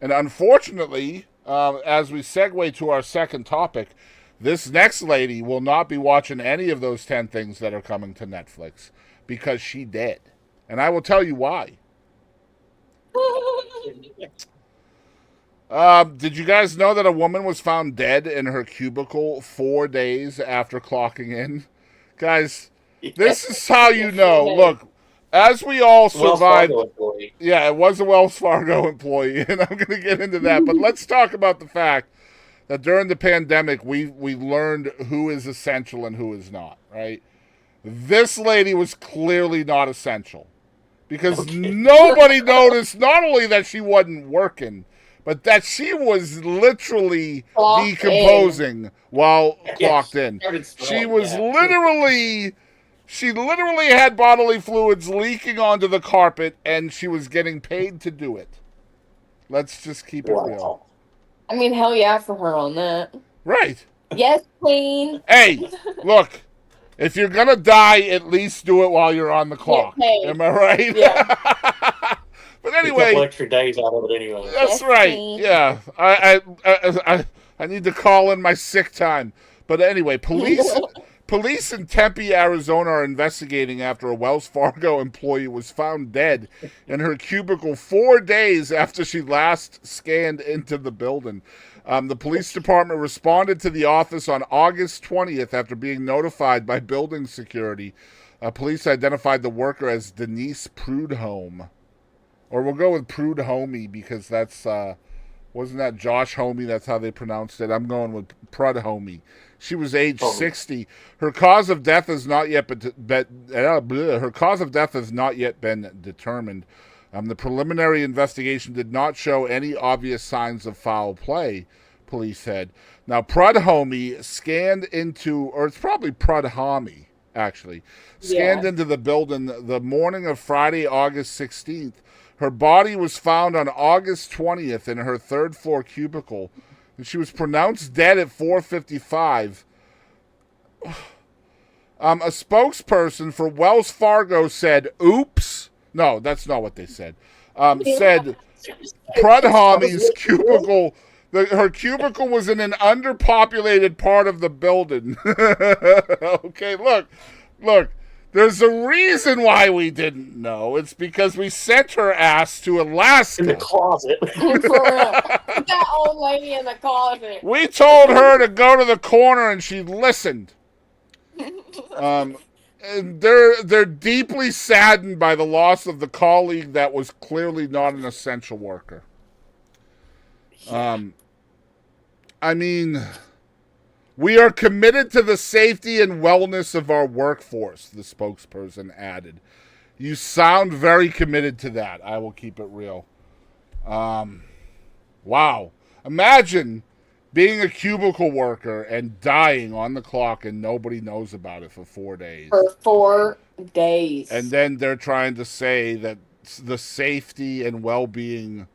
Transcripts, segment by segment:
And unfortunately, as we segue to our second topic, this next lady will not be watching any of those 10 things that are coming to Netflix because she did. And I will tell you why. Did you guys know that a woman was found dead in her cubicle 4 days after clocking in? Guys, this is how you know. Look, as we all Wells survived. Fargo employee. Yeah, it was a Wells Fargo employee, and I'm going to get into that. But let's talk about the fact that during the pandemic, we learned who is essential and who is not, right? This lady was clearly not essential because Okay. nobody noticed not only that she wasn't working, but that she was literally Clocked in. decomposing while Yeah, clocked in. started She swelling, was yeah. literally she literally had bodily fluids leaking onto the carpet and she was getting paid to do it. Let's just keep it real. Wow. I mean, hell yeah for her on that. Right. Yes, queen. Hey, look, if you're going to die, at least do it while you're on the clock. paid. Am I right? Yeah. But A couple anyway, extra days out of it anyway. that's Yes, right. queen. Yeah. I need to call in my sick time. But anyway, Police in Tempe, Arizona are investigating after a Wells Fargo employee was found dead in her cubicle 4 days after she last scanned into the building. The police department responded to the office on August 20th after being notified by building security. Police identified the worker as Denise Prudhomme. Or we'll go with Prudhomme because that's, wasn't that Josh Homey? That's how they pronounced it. I'm going with Prudhomme. She was age 60. Her cause of death has not yet her cause of death has not yet been determined. The preliminary investigation did not show any obvious signs of foul play, police said. Now, Prudhomme scanned into, or it's probably Prudhomme, actually, scanned into the building the morning of Friday, August 16th. Her body was found on August 20th in her third floor cubicle. And she was pronounced dead at 4:55. A spokesperson for Wells Fargo said, "Oops." No, that's not what they said. Said Prudhomme's cubicle. Her cubicle was in an underpopulated part of the building. Okay, look. There's a reason why we didn't know. It's because we sent her ass to Alaska. In the closet. For real. That old lady in the closet. We told her to go to the corner and she listened. And they're deeply saddened by the loss of the colleague that was clearly not an essential worker. I mean, we are committed to the safety and wellness of our workforce, the spokesperson added. You sound very committed to that. I will keep it real. Wow. Imagine being a cubicle worker and dying on the clock and nobody knows about it for 4 days. For 4 days. And then they're trying to say that the safety and well-being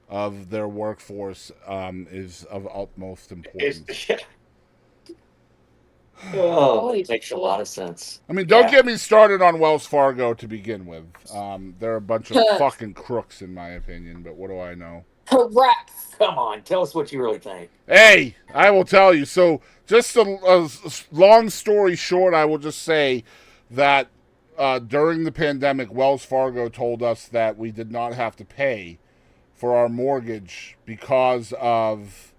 of their workforce is of utmost importance. Oh, it makes a lot of sense. I mean, don't get me started on Wells Fargo to begin with. They're a bunch of fucking crooks, in my opinion, but what do I know? Correct. Come on, tell us what you really think. Hey, I will tell you. So, just a long story short, I will just say that during the pandemic, Wells Fargo told us that we did not have to pay for our mortgage because of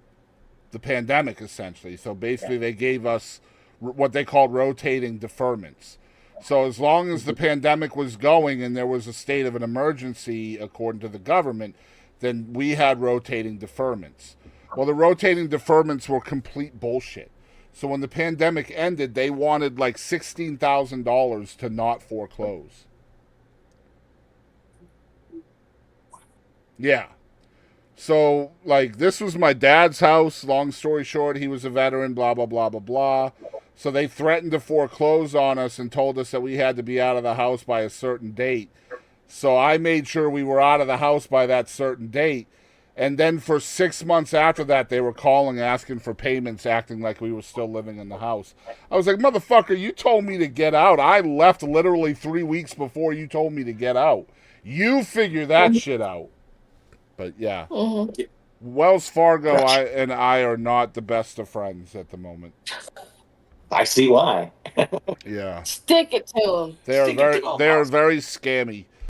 the pandemic, essentially. So, basically, they gave us what they called rotating deferments. So as long as the pandemic was going and there was a state of an emergency, according to the government, then we had rotating deferments. Well, the rotating deferments were complete bullshit. So when the pandemic ended, they wanted like $16,000 to not foreclose. Yeah. So, like, this was my dad's house. Long story short, he was a veteran, blah, blah, blah, blah, blah. So they threatened to foreclose on us and told us that we had to be out of the house by a certain date. So I made sure we were out of the house by that certain date. And then for 6 months after that, they were calling, asking for payments, acting like we were still living in the house. I was like, motherfucker, you told me to get out. I left literally 3 weeks before you told me to get out. You figure that shit out. But yeah, Mhm. Wells Fargo Gotcha. and I are not the best of friends at the moment. I see why. Yeah, Stick it to him. Stick it to 'em, they are boss. very scammy.